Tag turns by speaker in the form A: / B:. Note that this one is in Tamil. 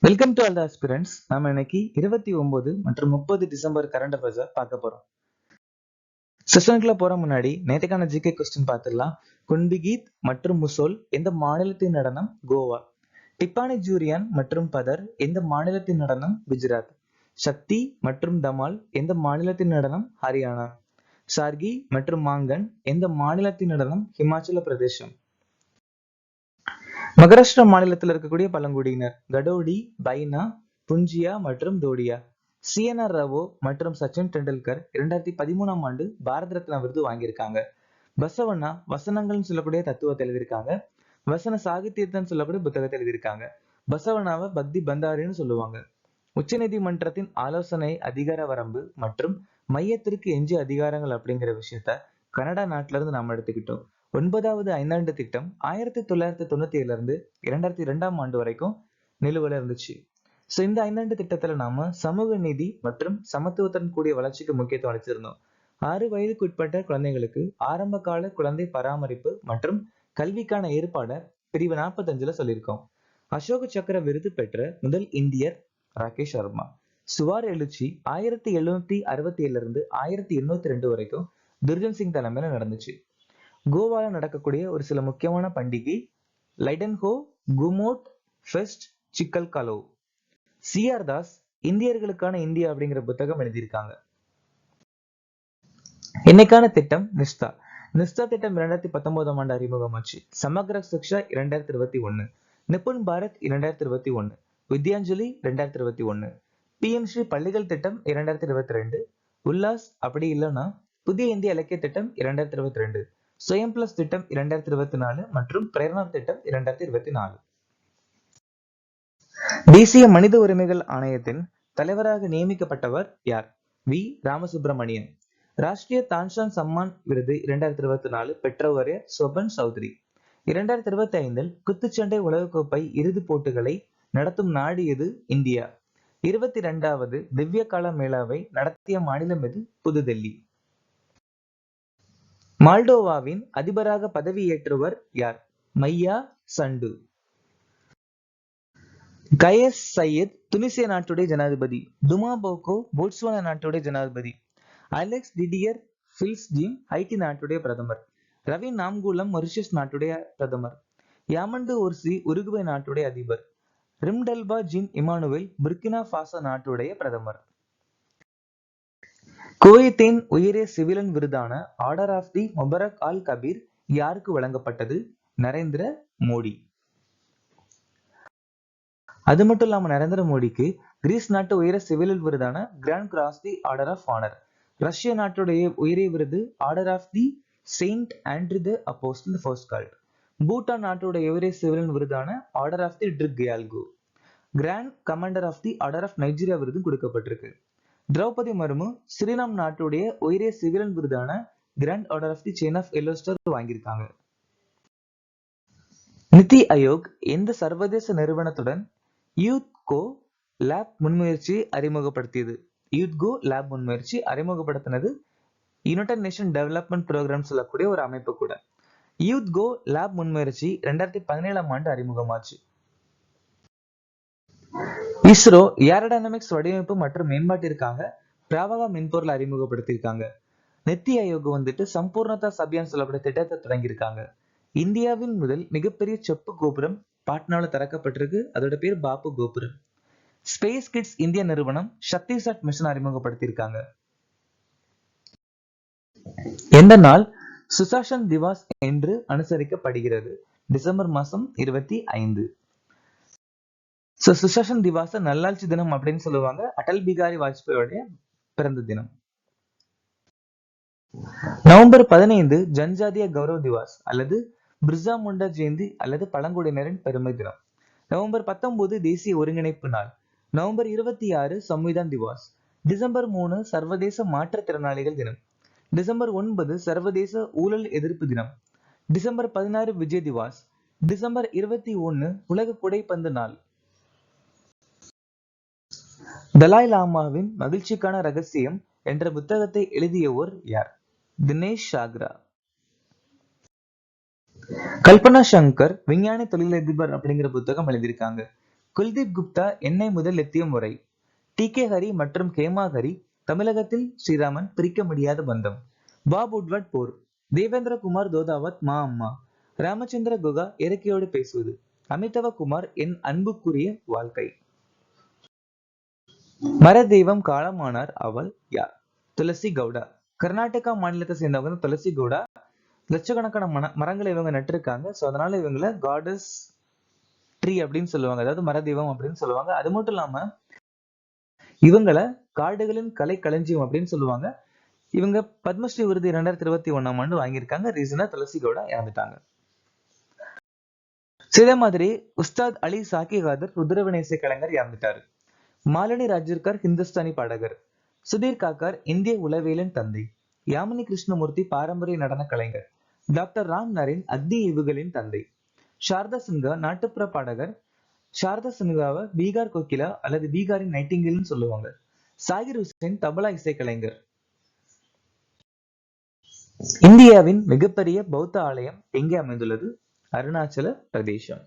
A: Welcome to all the aspirants. நாம இன்னைக்கு 29 மற்றும் 30 டிசம்பர் கரண்ட் அஃபேர்ஸை பார்க்க போறோம். செஷனுக்குள்ள போற முன்னாடி நேற்றுக்கான ஜிகே கொஸ்டின் பார்த்துடலாம். குன்பிகீத் மற்றும் முசோல் எந்த மாநிலத்தின் நடனம்? கோவா. டிப்பானி ஜூரியான் மற்றும் பதர் எந்த மாநிலத்தின் நடனம்? குஜராத். சக்தி மற்றும் தமால் எந்த மாநிலத்தின் நடனம்? ஹரியானா. சார்கி மற்றும் மாங்கன் எந்த மாநிலத்தின் நடனம்? ஹிமாச்சல பிரதேசம். மகாராஷ்டிரா மாநிலத்தில் இருக்கக்கூடிய பழங்குடியினர் கடோடி, பைனா, புஞ்சியா மற்றும் தோடியா. சிஎன்ஆர் ராவோ மற்றும் சச்சின் டெண்டுல்கர் 2013ஆம் ஆண்டு பாரத ரத்னா விருது வாங்கியிருக்காங்க. பசவண்ணா வசனங்கள்னு சொல்லக்கூடிய தத்துவத்தை எழுதியிருக்காங்க. வசன சாகித்யத்தன்னு சொல்லக்கூடிய புத்தகத்தை எழுதியிருக்காங்க. பசவண்ணாவை பக்தி பந்தாரின்னு சொல்லுவாங்க. உச்ச நீதிமன்றத்தின் ஆலோசனை அதிகார வரம்பு மற்றும் மையத்திற்கு எஞ்சிய அதிகாரங்கள் அப்படிங்கிற விஷயத்த கனடா நாட்டில இருந்து நாம எடுத்துக்கிட்டோம். 9வது ஐந்தாண்டு திட்டம் 1997 இருந்து 2002ஆம் ஆண்டு வரைக்கும் நிலுவையில இருந்துச்சு. இந்த ஐந்தாண்டு திட்டத்துல நாம சமூக நீதி மற்றும் சமத்துவத்துடன் கூடிய வளர்ச்சிக்கு முக்கியத்துவம் அளிச்சிருந்தோம். 6 வயதுக்கு உட்பட்ட குழந்தைகளுக்கு ஆரம்ப கால குழந்தை பராமரிப்பு மற்றும் கல்விக்கான ஏற்பாட பிரிவு 45ல சொல்லியிருக்கோம். அசோக சக்கர விருது பெற்ற முதல் இந்தியர் ராகேஷ் சர்மா. சுவார் எழுச்சி 1767 இருந்து 1802 வரைக்கும் துர்ஜன் சிங் தலைமையில நடந்துச்சு. கோவால நடக்கக்கூடிய ஒரு சில முக்கியமான பண்டிகை லைடன்ஹோ, குமோட் ஃபெஸ்ட், சிக்கல் கலோ. சிஆர் தாஸ் இந்தியர்களுக்கான இந்தியா அப்படிங்கிற புத்தகம் எழுதியிருக்காங்க. இன்னைக்கான திட்டம் நிஸ்தா. நிஸ்தா திட்டம் 2019ஆம் ஆண்டு அறிமுகமாச்சு. சமக்ர சிக்ஷா 2021, நிபுன் பாரத் 2021, வித்யாஞ்சலி 2021, பிஎம் ஸ்ரீ பள்ளிகள் திட்டம் 2022, உல்லாஸ் அப்படி இல்லைன்னா புதிய இந்திய இலக்கிய திட்டம் 2022, சுயம் பிளஸ் திட்டம் 2024 மற்றும் பிரேரணா திட்டம் 2024. தேசிய மனித உரிமைகள் ஆணையத்தின் தலைவராக நியமிக்கப்பட்டவர் யார்? வி ராமசுப்பிரமணியன். ராஷ்டிரிய தான்சான் சம்மான் விருது 2024 பெற்றவர் சோபன் சௌத்ரி. 2025 குத்துச்சண்டை உலகக்கோப்பை இறுதிப் போட்டிகளை நடத்தும் நாடு எது? இந்தியா. 22வது திவ்ய கால மேளாவை நடத்திய மாநிலம் எது? புதுடெல்லி. மால்டோவாவின் அதிபராக பதவியேற்றவர் யார்? மையா சண்டு. கயஸ் சையத் துனிசியா நாட்டுடைய ஜனாதிபதி. துமா போகோ போட்ஸ்வானா நாட்டுடைய ஜனாதிபதி. அலெக்ஸ் டிடியர் ஃபில்ஸ்ஜீம் ஹைட்டி நாட்டுடைய பிரதமர். ரவி நாம்கூலம் மொரிஷியஸ் நாட்டுடைய பிரதமர். யாமண்டு ஓர்சி உருகுவே நாட்டுடைய அதிபர். ரிம்டல்பா ஜின் இமானுவேல் புர்கினா ஃபாசோ நாட்டுடைய பிரதமர். குவைத்தின் உயரிய சிவிலியன் விருதான ஆர்டர் ஆஃப் தி முபரக் அல் கபீர் யாருக்கு வழங்கப்பட்டது? நரேந்திர மோடி. அது மட்டும் இல்லாம நரேந்திர மோடிக்கு கிரீஸ் நாட்டு உயர சிவிலியன் விருதான grand cross the order of honour. ரஷ்ய நாட்டுடைய உயரிய விருது order of the saint Andrew the apostle first called. Bhutan நாட்டுடைய உயரிய சிவிலியன் விருதான ஆர்டர் ஆஃப் தி ட்ரிக் கியால்கோ. Grand commander of the order of Nigeria விருது கொடுக்கப்பட்டிருக்கு. திரௌபதி மர்மு ஸ்ரீராம் நாட்டுடைய உயரிய சிவிலியன் விருதான grand order of the chain of yellow star வாங்கியிருக்காங்க. நிதி ஆயோக் எந்த சர்வதேச நிறுவனத்துடன் யூத் கோ லேப் முன்முயற்சி அறிமுகப்படுத்தியது? யூத் கோ லேப் முன்முயற்சி அறிமுகப்படுத்தினது யுனைடெட் நேஷன் டெவலப்மெண்ட் ப்ரோக்ராம் சொல்லக்கூடிய ஒரு அமைப்பு கூட. யூத் கோ லேப் முன்முயற்சி 2017ஆம் ஆண்டு அறிமுகமாச்சு. இஸ்ரோ ஏரோடைனமிக்ஸ் வடிவமைப்பு மற்றும் மேம்பாட்டிற்காக பிராவகா மென்பொருள் அறிமுகப்படுத்தியிருக்காங்க. நித்தி ஆயோக் சம்பூர்ணதா அபியான் சொல்லக்கூடிய திட்டத்தை தொடங்கியிருக்காங்க. இந்தியாவின் முதல் மிகப்பெரிய செப்பு கோபுரம் பாட்னால திறக்கப்பட்டிருக்கு. அதோட பேர் பாபு கோபுரம். ஸ்பேஸ் கிட்ஸ் இந்திய நிறுவனம் சக்திசாட் மிஷன் அறிமுகப்படுத்தியிருக்காங்க. எந்த நாள் சுசாசன் திவாஸ் என்று அனுசரிக்கப்படுகிறது? டிசம்பர் மாசம் 25. சுசாசன் திவாஸ நல்லாட்சி தினம் அப்படின்னு சொல்லுவாங்க. அடல் பிகாரி வாஜ்பாயோடைய பிறந்த தினம். நவம்பர் 15 ஜன்ஜாதிய கௌரவ் திவாஸ் அல்லது பிர்சா முண்டா ஜெயந்தி அல்லது பழங்குடியினரின் பெருமை தினம். நவம்பர் 19 தேசிய ஒருங்கிணைப்பு நாள். நவம்பர் 26 சம்விதான் திவாஸ். டிசம்பர் 3 சர்வதேச மாற்றுத்திறனாளிகள் தினம். டிசம்பர் 9 சர்வதேச ஊழல் எதிர்ப்பு தினம். டிசம்பர் 16 விஜய் திவாஸ். டிசம்பர் 21 உலக குடைப்பந்து நாள். தலாய் லாமாவின் மகிழ்ச்சிக்கான ரகசியம் என்ற புத்தகத்தை எழுதியவர் யார்? தினேஷ் சாக்ரா. கல்பனா சங்கர் விஞ்ஞானி தொழிலதிபர் அப்படிங்கிற புத்தகம் எழுதியிருக்காங்க. குல்தீப் குப்தா எண்ணெய் முதல் லித்தியம் வரை. டி கே ஹரி மற்றும் கேமா ஹரி தமிழகத்தில் ஸ்ரீராமன் பிரிக்க முடியாத பந்தம். பாப் உட்வர்ட் போர். தேவேந்திர குமார் தோதாவத் மா அம்மா. ராமச்சந்திர குகா இயற்கையோடு பேசுவது. அமிதவ குமார் என் அன்புக்குரிய வாழ்க்கை. மரதெய்வம் காலமானார் அவள் யார்? துளசி கவுடா. கர்நாடகா மாநிலத்தை சேர்ந்தவங்க துளசி கவுடா. லட்சக்கணக்கான மரங்களை இவங்க நட்டிருக்காங்க. சோ அதனால இவங்கள காடஸ் ட்ரீ அப்படின்னு சொல்லுவாங்க. அதாவது மரதெய்வம் அப்படின்னு சொல்லுவாங்க. அது மட்டும் இல்லாம இவங்கள காடுகளின் கலை களஞ்சியம் அப்படின்னு சொல்லுவாங்க. இவங்க பத்மஸ்ரீ விருது 2021ஆம் ஆண்டு வாங்கியிருக்காங்க. ரீசனா துளசி கவுடா இறந்துட்டாங்க. இதே மாதிரி உஸ்தாத் அலி சாக்கி காதர் ருத்ரவன இசை கலைஞர் இறந்துட்டாரு. மாலினி ராஜ்கர் ஹிந்துஸ்தானி பாடகர். சுதீர் காக்கர் இந்திய உளவியலின் தந்தை. யாமினி கிருஷ்ணமூர்த்தி பாரம்பரிய நடன கலைஞர். டாக்டர் ராம் நரேன் அக்னி ஏவுகளின் தந்தை. சாரதா சின்ஹா நாட்டுப்புற பாடகர். சாரதா சின்ஹாவை பீகார் கோகிலா அல்லது பீகாரின் நைட்டிங்கேல்னு சொல்லுவாங்க. சாகிர் ஹுசேன் தபலா இசைக்கலைஞர். இந்தியாவின் மிகப்பெரிய பௌத்த ஆலயம் எங்கே அமைந்துள்ளது? அருணாச்சல பிரதேசம்.